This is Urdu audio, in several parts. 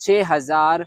6000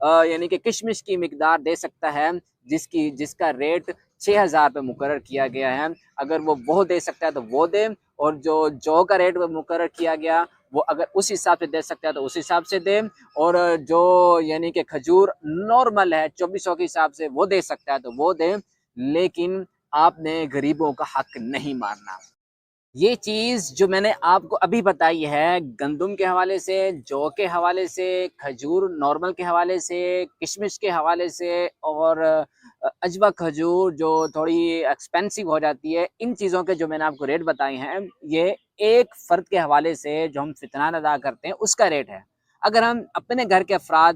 یعنی کہ کشمش کی مقدار دے سکتا ہے جس کا ریٹ 6,000 پہ مقرر کیا گیا ہے، اگر وہ دے سکتا ہے تو وہ دے، اور جو کا ریٹ مقرر کیا گیا وہ اگر اس حساب سے دے سکتا ہے تو اس حساب سے دے، اور جو یعنی کہ کھجور نارمل ہے 2400 کے حساب سے وہ دے سکتا ہے تو وہ دے، لیکن آپ نے غریبوں کا حق نہیں مارنا۔ یہ چیز جو میں نے آپ کو ابھی بتائی ہے، گندم کے حوالے سے، جو کے حوالے سے، کھجور نارمل کے حوالے سے، کشمش کے حوالے سے، اور اجوا کھجور جو تھوڑی ایکسپینسو ہو جاتی ہے، ان چیزوں کے جو میں نے آپ کو ریٹ بتائے ہیں، یہ ایک فرد کے حوالے سے جو ہم فطران ادا کرتے ہیں اس کا ریٹ ہے۔ اگر ہم اپنے گھر کے افراد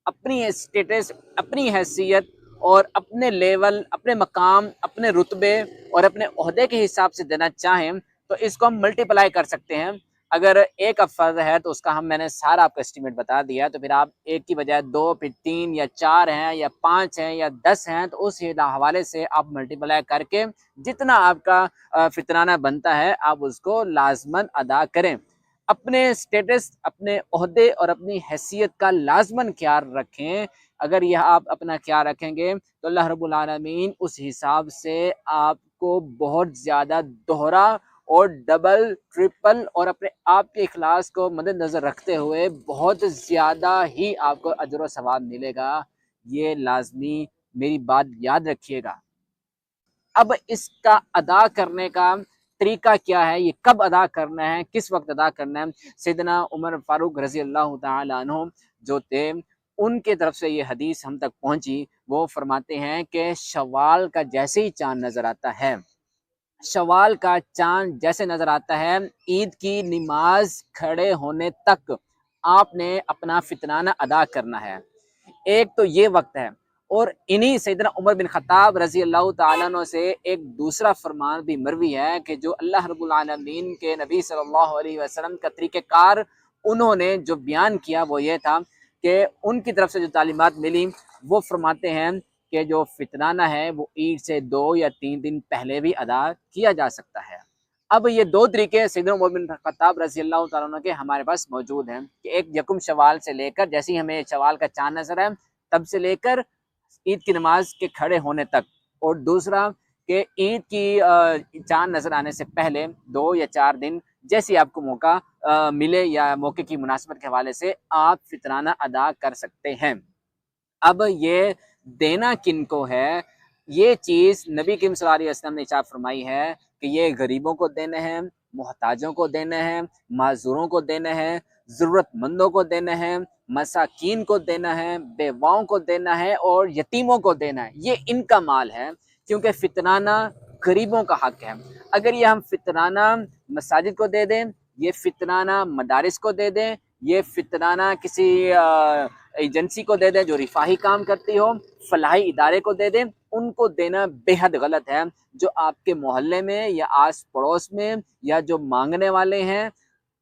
اپنی اسٹیٹس، اپنی حیثیت اور اپنے لیول، اپنے مقام، اپنے رتبے اور اپنے عہدے کے حساب سے دینا چاہیں تو اس کو ہم ملٹیپلائی کر سکتے ہیں۔ اگر ایک فرد ہے تو اس کا میں نے سارا آپ کو اسٹیمیٹ بتا دیا، تو پھر آپ ایک کی بجائے 2، پھر 3 یا 4 ہیں یا 5 ہیں یا 10 ہیں، تو اس حوالے سے آپ ملٹیپلائی کر کے جتنا آپ کا فطرانہ بنتا ہے آپ اس کو لازماً ادا کریں۔ اپنے اسٹیٹس، اپنے عہدے اور اپنی حیثیت کا لازماً خیال رکھیں۔ اگر یہ آپ اپنا خیال رکھیں گے تو اللہ رب العالمین اس حساب سے آپ کو بہت زیادہ دوہرا اور ڈبل، ٹرپل اور اپنے آپ کے اخلاص کو مد نظر رکھتے ہوئے بہت زیادہ ہی آپ کو اجر و ثواب ملے گا۔ یہ لازمی میری بات یاد رکھیے گا۔ اب اس کا ادا کرنے کا طریقہ کیا ہے، یہ کب ادا کرنا ہے، کس وقت ادا کرنا ہے؟ سیدنا عمر فاروق رضی اللہ تعالی عنہ جو تھے، ان کے طرف سے یہ حدیث ہم تک پہنچی، وہ فرماتے ہیں کہ شوال کا جیسے ہی چاند نظر آتا ہے، شوال کا چاند جیسے نظر آتا ہے، عید کی نماز کھڑے ہونے تک آپ نے اپنا فطرانہ ادا کرنا ہے۔ ایک تو یہ وقت ہے، اور انہی سیدنا عمر بن خطاب رضی اللہ تعالیٰ عنہ سے ایک دوسرا فرمان بھی مروی ہے کہ جو اللہ رب العالمین کے نبی صلی اللہ علیہ وسلم کا طریقہ کار انہوں نے جو بیان کیا وہ یہ تھا کہ ان کی طرف سے جو تعلیمات ملی، وہ فرماتے ہیں کہ جو فطرانہ ہے وہ عید سے 2 یا 3 دن پہلے بھی ادا کیا جا سکتا ہے۔ اب یہ دو طریقے سیدنا عمر بن خطاب رضی اللہ تعالیٰ عنہ کے ہمارے پاس موجود ہیں کہ ایک یکم شوال سے لے کر، جیسے ہی ہمیں شوال کا چاند نظر ہے تب سے لے کر عید کی نماز کے کھڑے ہونے تک، اور دوسرا کہ عید کی چاند نظر آنے سے پہلے 2 یا 4 دن جیسی آپ کو موقع ملے یا موقع کی مناسبت کے حوالے سے آپ فطرانہ ادا کر سکتے ہیں۔ اب یہ دینا کن کو ہے، یہ چیز نبی کریم صلی اللہ علیہ وسلم نے ارشاد فرمائی ہے کہ یہ غریبوں کو دینا ہے، محتاجوں کو دینا ہے، معذوروں کو دینا ہے، ضرورت مندوں کو دینا ہے، مساکین کو دینا ہے، بیواؤں کو دینا ہے اور یتیموں کو دینا ہے۔ یہ ان کا مال ہے، کیونکہ فطرانہ غریبوں کا حق ہے۔ اگر یہ ہم فطرانہ مساجد کو دے دیں، یہ فطرانہ مدارس کو دے دیں، یہ فطرانہ کسی ایجنسی کو دے دیں جو رفاہی کام کرتی ہو، فلاحی ادارے کو دے دیں، ان کو دینا بے حد غلط ہے۔ جو آپ کے محلے میں یا آس پڑوس میں یا جو مانگنے والے ہیں،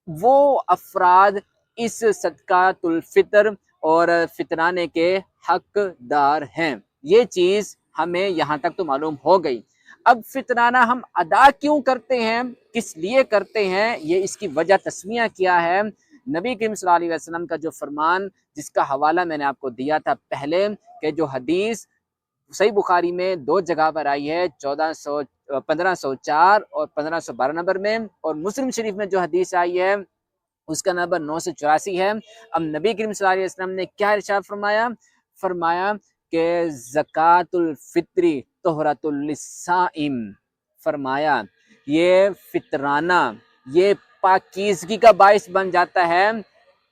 وہ افراد اس صدقۃ الفطر اور فطرانے کے حقدار ہیں۔ یہ چیز ہمیں یہاں تک تو معلوم ہو گئی۔ اب فطرانہ ہم ادا کیوں کرتے ہیں، کس لیے کرتے ہیں، یہ اس کی وجہ تسمیہ کیا ہے؟ نبی کریم صلی اللہ علیہ وسلم کا جو فرمان، جس کا حوالہ میں نے آپ کو دیا تھا پہلے، کہ جو حدیث صحیح بخاری میں 2 جگہ پر آئی ہے، 1504 اور 1512 نمبر میں، اور مسلم شریف میں جو حدیث آئی ہے اس کا نمبر 984 ہے۔ اب نبی کریم صلی اللہ علیہ وسلم نے کیا ارشاد فرمایا؟ فرمایا کہ زکوٰۃ الفطری طہرۃ للصائم، فرمایا یہ فطرانہ یہ پاکیزگی کا باعث بن جاتا ہے،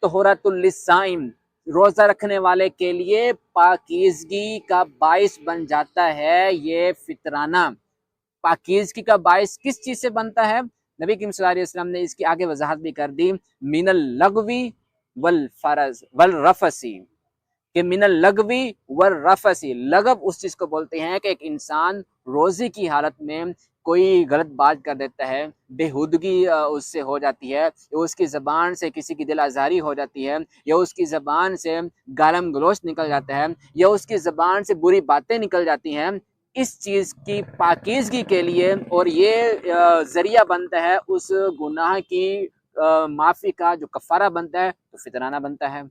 طہرۃ للصائم روزہ رکھنے والے کے لیے پاکیزگی کا باعث بن جاتا ہے یہ فطرانہ۔ پاکیزگی کا باعث کس چیز سے بنتا ہے؟ نبی کریم صلی اللہ علیہ وسلم نے اس کی آگے وضاحت بھی کر دی، من اللغوی والرفثی، کہ من اللغوی والرفثی، لغو اس چیز کو بولتے ہیں کہ ایک انسان روزی کی حالت میں کوئی غلط بات کر دیتا ہے، بےہودگی اس سے ہو جاتی ہے، یا اس کی زبان سے کسی کی دل آزاری ہو جاتی ہے، یا اس کی زبان سے گالم گلوچ نکل جاتا ہے، یا اس کی زبان سے بری باتیں نکل جاتی ہیں، اس چیز کی پاکیزگی کے لیے، اور یہ ذریعہ بنتا ہے اس گناہ کی معافی کا جو کفارہ بنتا ہے، تو فطرانہ بنتا ہے۔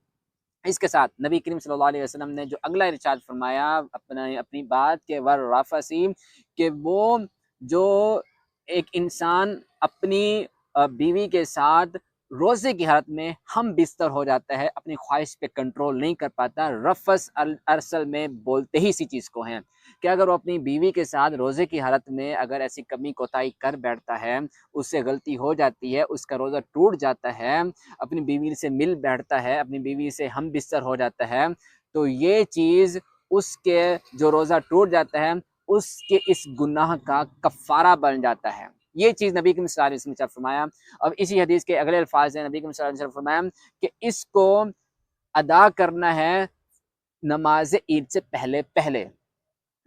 اس کے ساتھ نبی کریم صلی اللہ علیہ وسلم نے جو اگلا ارشاد فرمایا اپنی بات کے ورافسی، کہ وہ جو ایک انسان اپنی بیوی کے ساتھ روزے کی حالت میں ہم بستر ہو جاتا ہے، اپنی خواہش پہ کنٹرول نہیں کر پاتا، رفث ارسل میں بولتے ہی اسی چیز کو ہیں کہ اگر وہ اپنی بیوی کے ساتھ روزے کی حالت میں اگر ایسی کمی کوتاہی کر بیٹھتا ہے، اس سے غلطی ہو جاتی ہے، اس کا روزہ ٹوٹ جاتا ہے، اپنی بیوی سے مل بیٹھتا ہے، اپنی بیوی سے ہم بستر ہو جاتا ہے، تو یہ چیز اس کے جو روزہ ٹوٹ جاتا ہے اس کے اس گناہ کا کفارہ بن جاتا ہے۔ یہ چیز نبی کریم صلی اللہ علیہ وسلم نے فرمایا، اور اسی حدیث کے اگلے الفاظ ہیں، نبی کریم صلی اللہ علیہ وسلم نے فرمایا کہ اس کو ادا کرنا ہے نماز عید سے پہلے پہلے،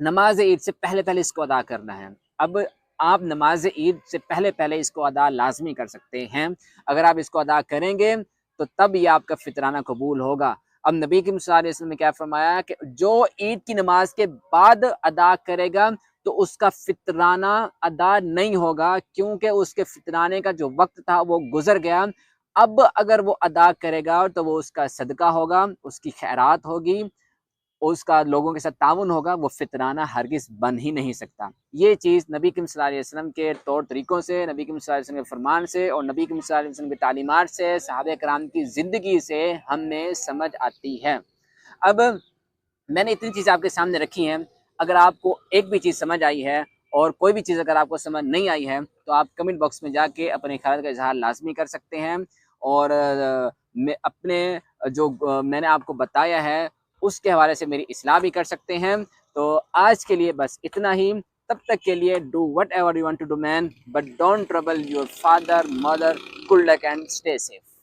نماز عید سے پہلے پہلے اس کو ادا کرنا ہے۔ اب آپ نماز عید سے پہلے پہلے اس کو ادا لازمی کر سکتے ہیں، اگر آپ اس کو ادا کریں گے تو تب یہ آپ کا فطرانہ قبول ہوگا۔ اب نبی کریم صلی اللہ علیہ وسلم نے کیا فرمایا کہ جو عید کی نماز کے بعد ادا کرے گا تو اس کا فطرانہ ادا نہیں ہوگا، کیونکہ اس کے فطرانے کا جو وقت تھا وہ گزر گیا۔ اب اگر وہ ادا کرے گا تو وہ اس کا صدقہ ہوگا، اس کی خیرات ہوگی، اس کا لوگوں کے ساتھ تعاون ہوگا، وہ فطرانہ ہرگز بن ہی نہیں سکتا۔ یہ چیز نبی کریم صلی اللہ علیہ وسلم کے طور طریقوں سے، نبی کریم صلی اللہ علیہ وسلم کے فرمان سے اور نبی کریم صلی اللہ علیہ وسلم کی تعلیمات سے، صحابہ کرام کی زندگی سے ہمیں سمجھ آتی ہے۔ اب میں نے اتنی چیزیں آپ کے سامنے رکھی ہیں، اگر آپ کو ایک بھی چیز سمجھ آئی ہے اور کوئی بھی چیز اگر آپ کو سمجھ نہیں آئی ہے تو آپ کمنٹ باکس میں جا کے اپنے خیالات کا اظہار لازمی کر سکتے ہیں، اور اپنے جو میں نے آپ کو بتایا ہے اس کے حوالے سے میری اصلاح بھی کر سکتے ہیں۔ تو آج کے لیے بس اتنا ہی، تب تک کے لیے do whatever you want to do man, but don't trouble your father, mother. Good luck and stay safe.